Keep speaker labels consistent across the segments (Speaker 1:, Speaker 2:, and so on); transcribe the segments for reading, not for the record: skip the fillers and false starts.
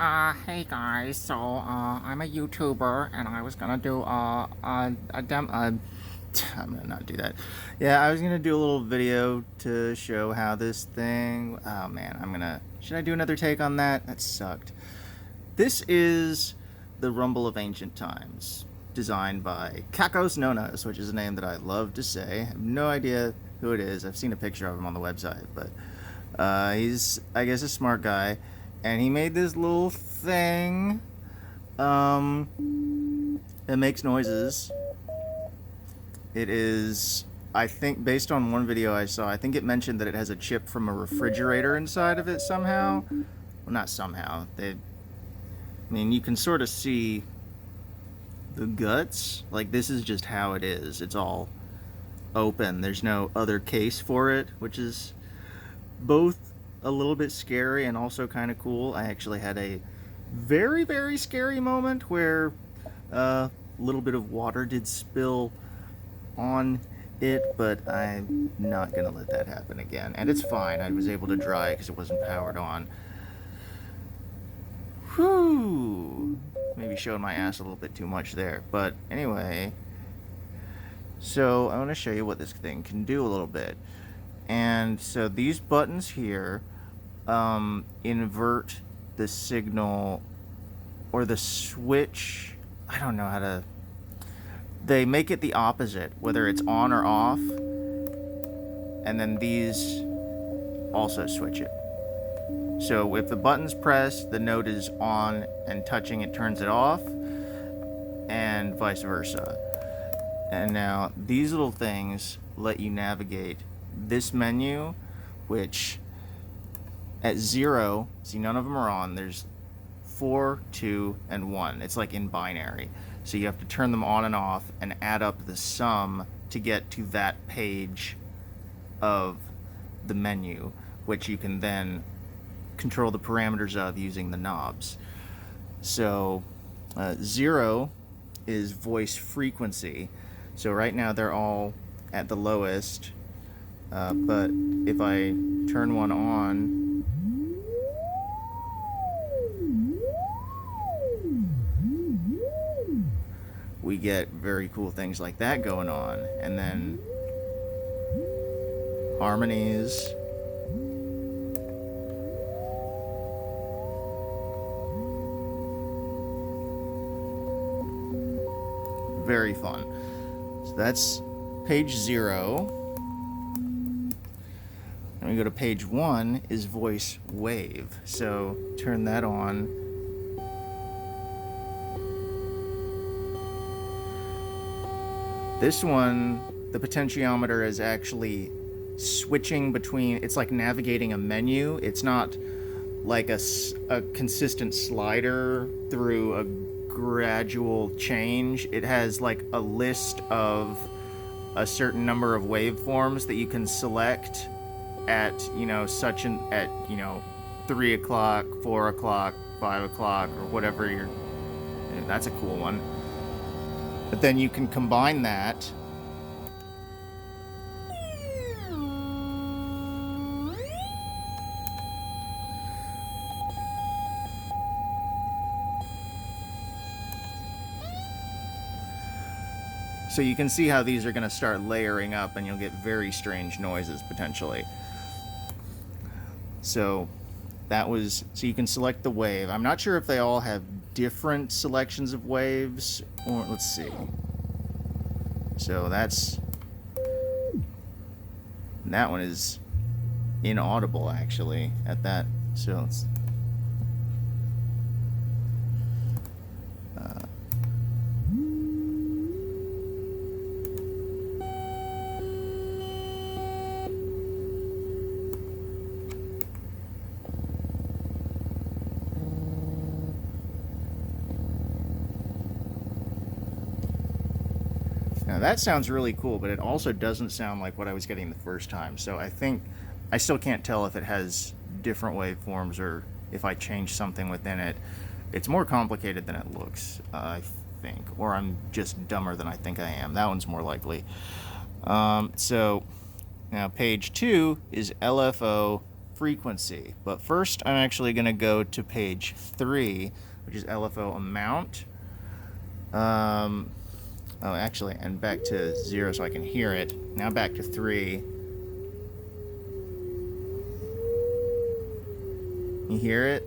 Speaker 1: Hey guys, so, I'm a YouTuber, and I was gonna do, I'm gonna not do that. Yeah, I was gonna do a little video to show how this thing, oh man, should I do another take on that? That sucked. This is the Rumble of Ancient Times, designed by Kakos Nonas, which is a name that I love to say. I have no idea who it is. I've seen a picture of him on the website, but he's, I guess, a smart guy, and he made this little thing. It makes noises. It is, I think, based on one video I saw, I think it mentioned that it has a chip from a refrigerator inside of it somehow. Well, not somehow. You can sort of see the guts. Like, this is just how it is. It's all open. There's no other case for it, which is both a little bit scary and also kind of cool. I actually had a very, very scary moment where a little bit of water did spill on it, but I'm not gonna let that happen again. And it's fine. I was able to dry it because it wasn't powered on. Whew. Maybe showing my ass a little bit too much there. But anyway, so I want to show you what this thing can do a little bit. And so these buttons here invert the signal, or the switch. I don't know how to. They make it the opposite, whether it's on or off. And then these also switch it. So if the button's pressed, the note is on, and touching it turns it off, and vice versa. And now these little things let you navigate this menu, which at 0, see, none of them are on. There's 4, 2, and 1. It's like in binary. So you have to turn them on and off and add up the sum to get to that page of the menu, which you can then control the parameters of using the knobs. So 0 is voice frequency. So right now they're all at the lowest, but if I turn one on, we get very cool things like that going on. And then harmonies. Very fun. So that's page 0. And we go to page 1 is voice wave. So turn that on. This one, the potentiometer is actually switching between, it's like navigating a menu. It's not like a consistent slider through a gradual change. It has like a list of a certain number of waveforms that you can select at, at 3 o'clock, 4 o'clock, 5 o'clock, or whatever that's a cool one. But then you can combine that so you can see how these are going to start layering up, and you'll get very strange noises potentially. So you can select the wave. I'm not sure if they all have different selections of waves, or let's see. So that one is inaudible actually at that. So let's Now that sounds really cool, but it also doesn't sound like what I was getting the first time. So I think I still can't tell if it has different waveforms or if I change something within it. It's more complicated than it looks, I think. Or I'm just dumber than I think I am. That one's more likely. So now page 2 is LFO frequency. But first, I'm actually going to go to page 3, which is LFO amount. Oh, actually, and back to 0 so I can hear it. Now back to 3. You hear it?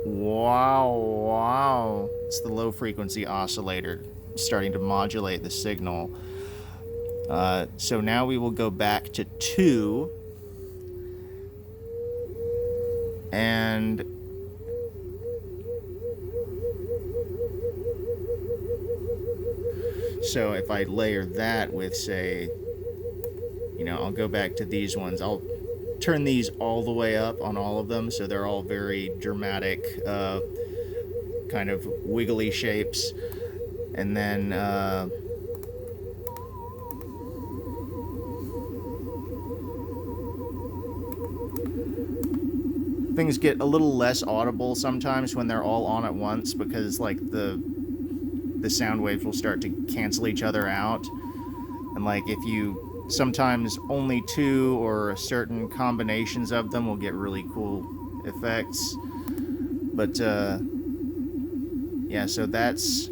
Speaker 1: Wow, wow. It's the low frequency oscillator starting to modulate the signal. So now we will go back to 2. And so if I layer that with, say, I'll go back to these ones. I'll turn these all the way up on all of them, so they're all very dramatic, kind of wiggly shapes. And then things get a little less audible sometimes when they're all on at once, because like the sound waves will start to cancel each other out. And like if you sometimes only 2 or certain combinations of them will get really cool effects. But yeah, so that's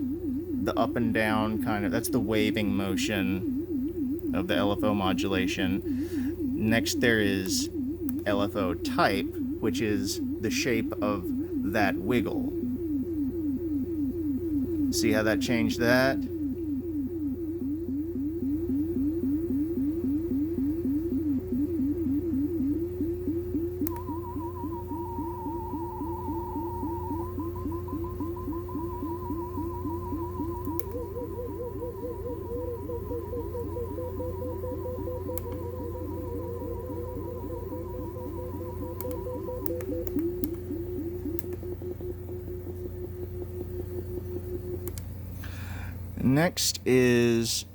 Speaker 1: the up and down kind of, that's the waving motion of the LFO modulation. Next there is LFO type, which is the shape of that wiggle. See how that changed that? Next is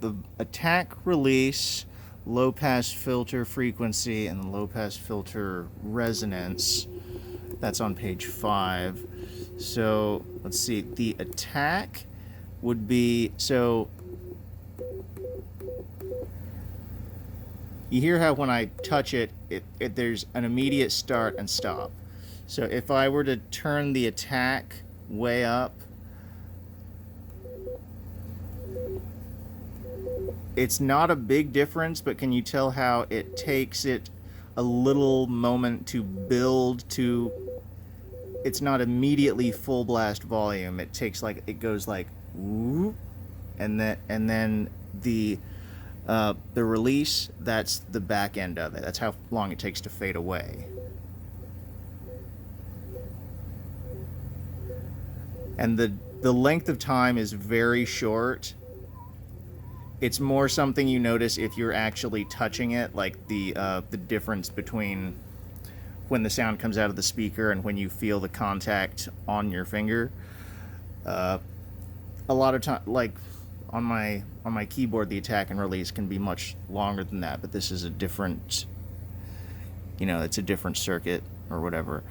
Speaker 1: the attack, release, low pass filter frequency, and the low pass filter resonance. That's on page 5. So let's see, the attack would be, so you hear how when I touch it, there's an immediate start and stop. So if I were to turn the attack way up, it's not a big difference, but can you tell how it takes it a little moment to build to, it's not immediately full blast volume. It takes like, it goes like whoop, and then the release, that's the back end of it. That's how long it takes to fade away. And the length of time is very short. It's more something you notice if you're actually touching it, like the difference between when the sound comes out of the speaker and when you feel the contact on your finger. A lot of time, like on my keyboard, the attack and release can be much longer than that, but this is a different, it's a different circuit or whatever.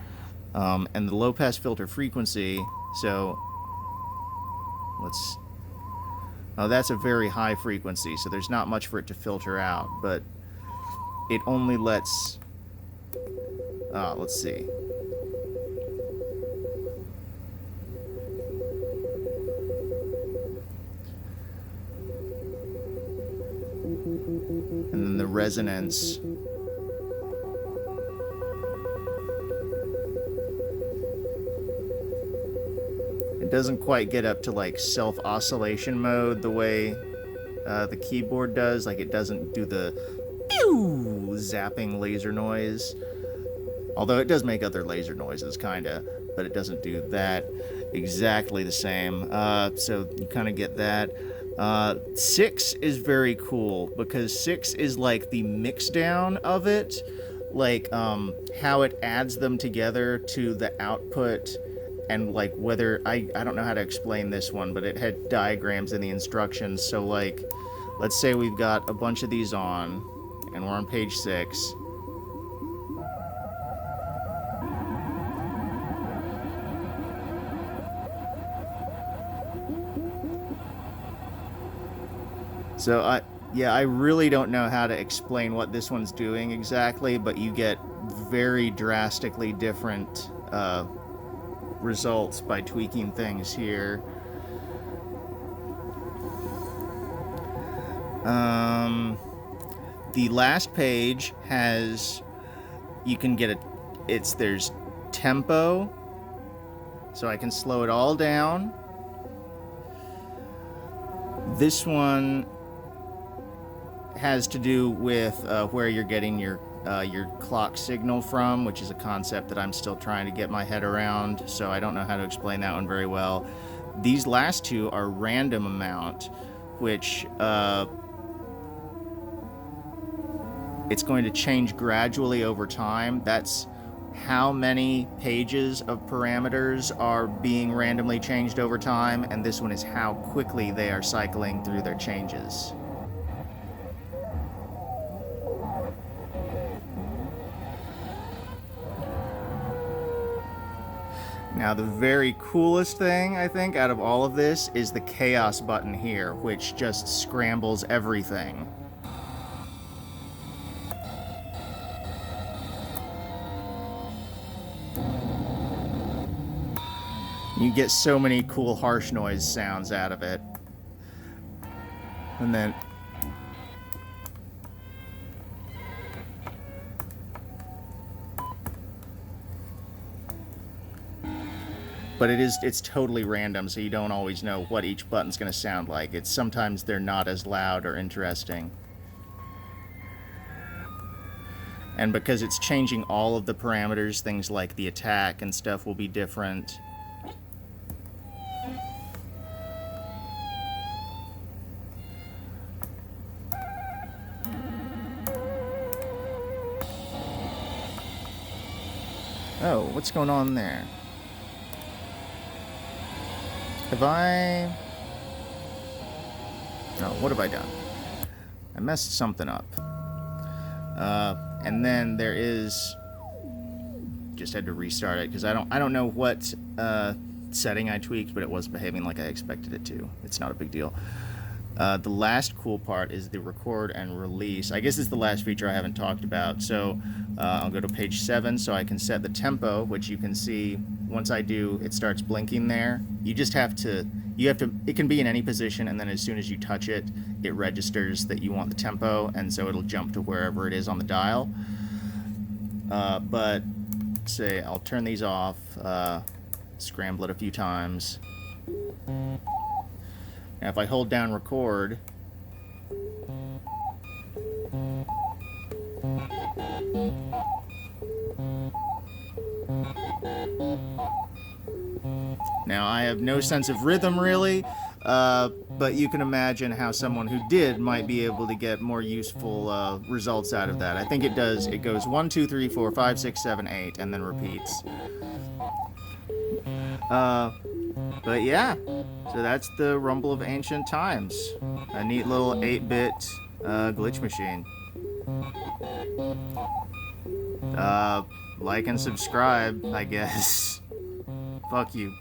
Speaker 1: And the low pass filter frequency, so oh, that's a very high frequency, so there's not much for it to filter out, but it only lets, let's see. And then the resonance. It doesn't quite get up to like self-oscillation mode the way the keyboard does. Like it doesn't do the pew zapping laser noise. Although it does make other laser noises, kinda, but it doesn't do that exactly the same. So you kind of get that. 6 is very cool because 6 is like the mix down of it, like how it adds them together to the output, and like whether I don't know how to explain this one, but it had diagrams in the instructions. So like, let's say we've got a bunch of these on, and we're on page 6. So Yeah, I really don't know how to explain what this one's doing exactly, but you get very drastically different results by tweaking things here. The last page has, you can get there's tempo, so I can slow it all down. This one has to do with where you're getting your clock signal from, which is a concept that I'm still trying to get my head around, so I don't know how to explain that one very well. These last two are random amount, which it's going to change gradually over time. That's how many pages of parameters are being randomly changed over time, and this one is how quickly they are cycling through their changes. Now, the very coolest thing, I think, out of all of this is the chaos button here, which just scrambles everything. You get so many cool harsh noise sounds out of it. And then... but it's totally random, so you don't always know what each button's going to sound like. Sometimes they're not as loud or interesting. And because it's changing all of the parameters, things like the attack and stuff will be different. Oh, what's going on there? Have I... no, what have I done? I messed something up. And then there is... just had to restart it, because I don't know what setting I tweaked, but it was behaving like I expected it to. It's not a big deal. The last cool part is the record and release. I guess it's the last feature I haven't talked about. So I'll go to page 7 so I can set the tempo, which you can see once I do, it starts blinking there. You just have to, it can be in any position, and then as soon as you touch it, it registers that you want the tempo, and so it'll jump to wherever it is on the dial. But say I'll turn these off, scramble it a few times. Now if I hold down record, now I have no sense of rhythm really, but you can imagine how someone who did might be able to get more useful results out of that. I think it does. It goes 1, 2, 3, 4, 5, 6, 7, 8, and then repeats. But yeah, so that's the Rumble of Ancient Times. A neat little 8-bit glitch machine. Like and subscribe, I guess. Fuck you.